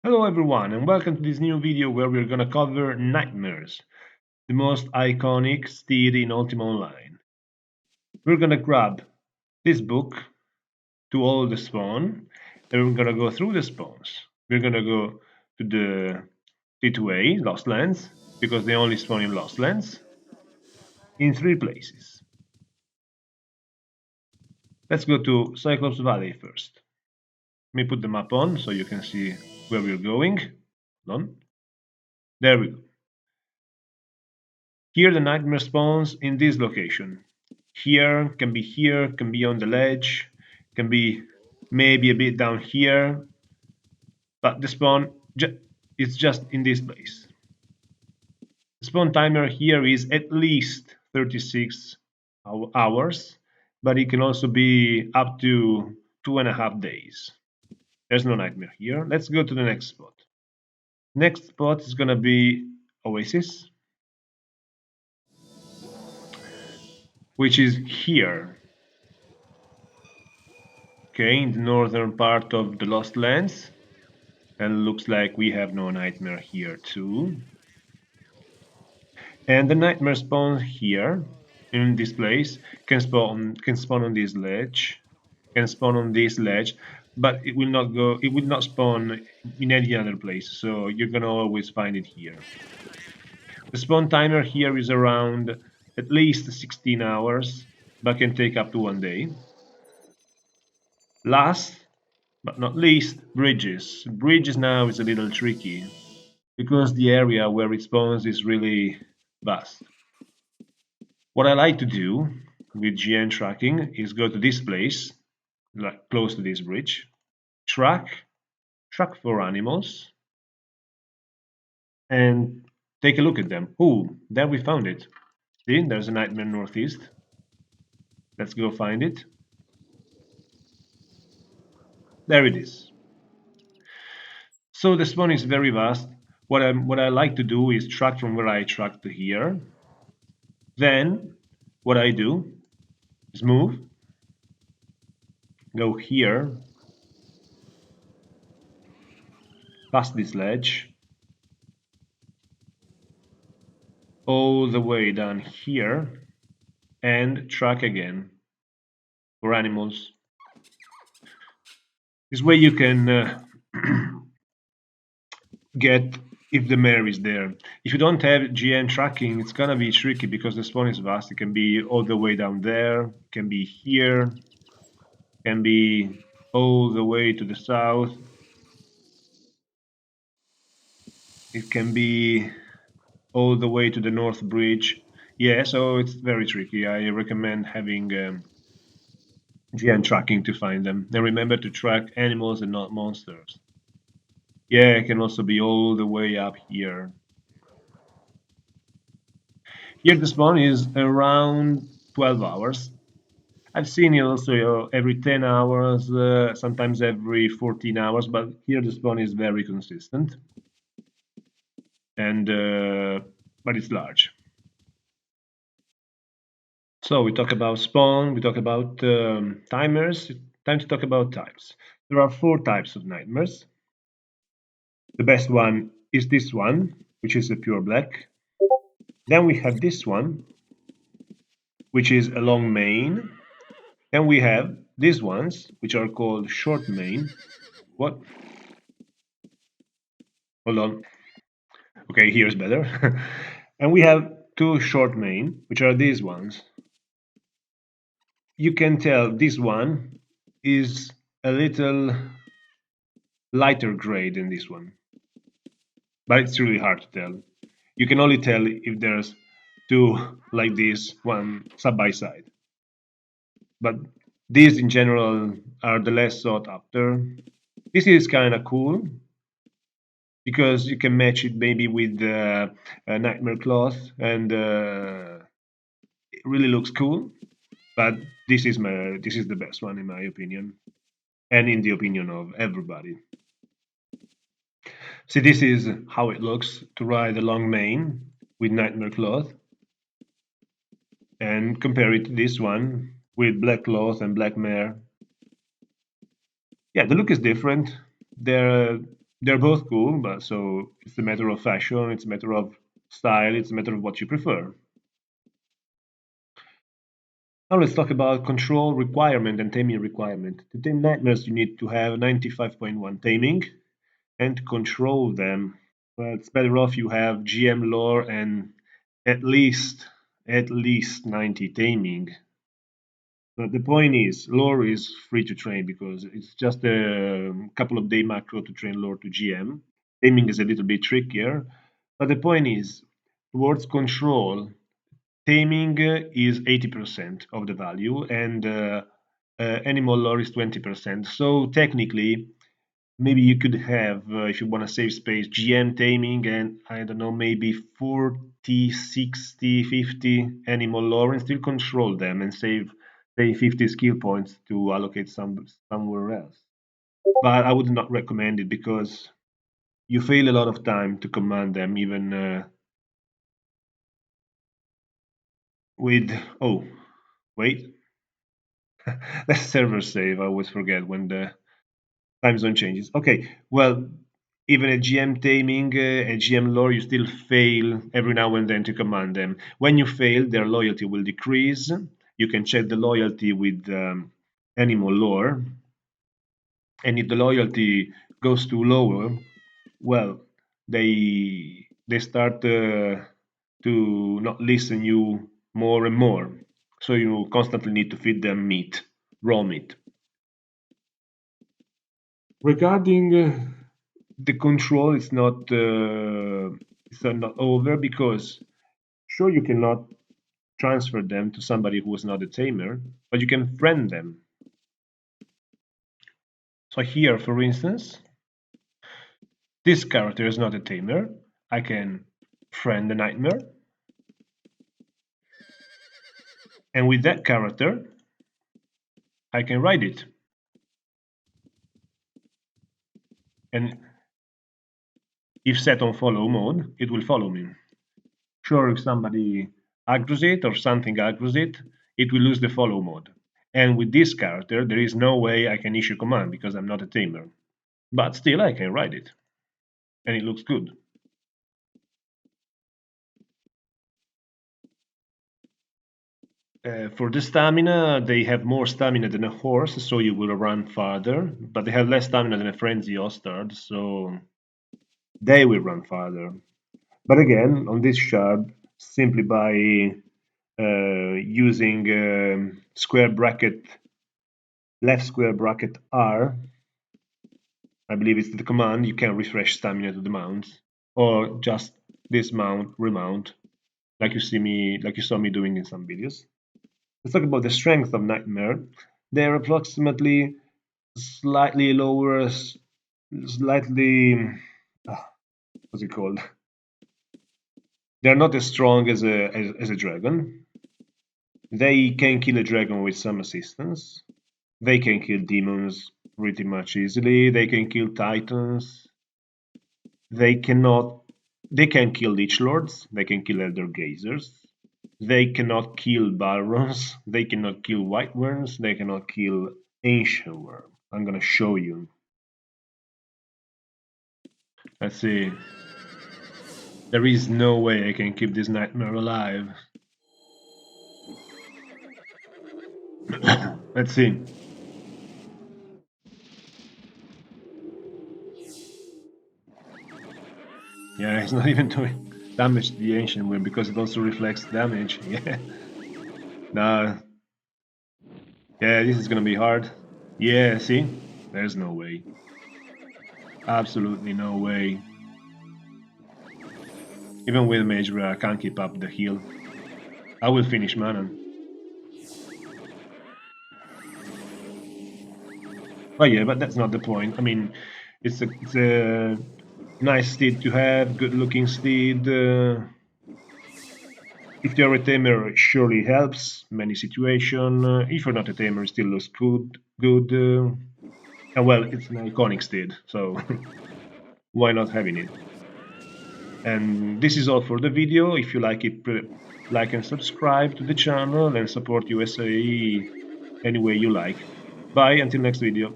Hello everyone and welcome to this new video where we're gonna cover nightmares, the most iconic steed in Ultima Online. We're gonna grab this book to all the spawn and we're gonna go through the spawns. We're gonna go to the T2A, Lost Lands, because they only spawn in Lost Lands, in three places. Let's go to Cyclops Valley first. Let me put the map on so you can see where we're going. Hold on. There we go. Here the nightmare spawns in this location. Here, can be on the ledge, can be maybe a bit down here, but the spawn is just in this place. The spawn timer here is at least 36 hours, but it can also be up to 2.5 days. There's no nightmare here. Let's go to the next spot. Next spot is gonna be Oasis, which is here. Okay, in the northern part of the Lost Lands. And looks like we have no nightmare here too. And the nightmare spawns here in this place can spawn on this ledge, but it will not spawn in any other place, so you're gonna always find it here. The spawn timer here is around at least 16 hours, but can take up to 1 day. Last but not least, bridges. Bridges now is a little tricky because the area where it spawns is really vast. What I like to do with GN tracking is go to this place, like close to this bridge, track for animals, and take a look at them. Ooh, there we found it. See, there's a nightmare northeast. Let's go find it. There it is. So the spawn is very vast. What I like to do is track from where I track to here. Then what I do is move, go here, past this ledge, all the way down here, and track again for animals. This way you can get if the mare is there. If you don't have GN tracking, it's gonna be tricky because the spawn is vast. It can be all the way down there, can be here, can be all the way to the south. It can be all the way to the north bridge. Yeah, so it's very tricky. I recommend having GN tracking to find them. And remember to track animals and not monsters. Yeah, it can also be all the way up here. Here the spawn is around 12 hours. I've seen it also every 10 hours, sometimes every 14 hours, but here the spawn is very consistent. And but it's large. So we talk about spawn, we talk about timers. Time to talk about types. There are 4 types of nightmares. The best one is this one, which is a pure black. Then we have this one, which is a long mane. Then we have these ones, which are called short mane. What? Hold on. Okay, here's better. And we have 2 short mane, which are these ones. You can tell this one is a little lighter gray than this one, but it's really hard to tell. You can only tell if there's 2 like this, one side by side. But these in general are the less sought after. This is kind of cool because you can match it maybe with a nightmare cloth and it really looks cool. But this is the best one in my opinion, and in the opinion of everybody. See, this is how it looks to ride a long mane with nightmare cloth, and compare it to this one with black cloth and black mare. Yeah, the look is different. They're They're both cool, but so it's a matter of fashion, it's a matter of style, it's a matter of what you prefer. Now let's talk about control requirement and taming requirement. To tame nightmares, you need to have 95.1 taming and to control them. Well, it's better off you have GM lore and at least at least 90 taming. But the point is, lore is free to train because it's just a couple of day macro to train lore to GM. Taming is a little bit trickier, but the point is, towards control, taming is 80% of the value, and animal lore is 20%. So technically, maybe you could have, if you want to save space, GM taming and I don't know, maybe 40, 60, 50 animal lore and still control them and save, say, 50 skill points to allocate somewhere else. But I would not recommend it because you fail a lot of time to command them, even with. Oh, wait, that's server save. I always forget when the time zone changes. Okay, well, even a GM taming, a GM lore, you still fail every now and then to command them. When you fail, their loyalty will decrease. You can check the loyalty with animal lore, and if the loyalty goes too lower, well, they start to not listen you more and more. So you constantly need to feed them meat, raw meat. Regarding the control, it's not over because sure you cannot transfer them to somebody who is not a tamer, but you can friend them. So here, for instance, this character is not a tamer. I can friend the nightmare, and with that character, I can ride it. And if set on follow mode, it will follow me. Sure, if somebody aggroes it or something aggroes it, it will lose the follow mode. And with this character, there is no way I can issue command because I'm not a tamer. But still, I can ride it. And it looks good. For the stamina, they have more stamina than a horse, so you will run farther. But they have less stamina than a frenzy ostard, so they will run farther. But again, on this shard, simply by using square bracket, left square bracket R, I believe it's the command, you can refresh stamina to the mounts, or just dismount, remount, like you saw me doing in some videos. Let's talk about the strength of Nightmare. They're approximately slightly lower, slightly, what's it called? They're not as strong as a dragon. They can kill a dragon with some assistance. They can kill demons pretty much easily. They can kill titans. They cannot. They can kill lich lords. They can kill elder gazers. They cannot kill barons. They cannot kill white worms. They cannot kill ancient worm. I'm gonna show you. Let's see. There is no way I can keep this nightmare alive. Let's see. Yeah, it's not even doing damage to the ancient worm because it also reflects damage. Yeah. Nah. Yeah, this is gonna be hard. Yeah, see? There's no way. Absolutely no way. Even with Mage Rare, I can't keep up the heal. I will finish Manon. But yeah, but that's not the point. I mean, it's a nice steed to have, good looking steed. If you're a tamer, it surely helps many situation. If you're not a tamer, it still looks good. Good. And well, it's an iconic steed, so why not having it? And this is all for the video. If you like it, like and subscribe to the channel and support USAE any way you like. Bye, until next video.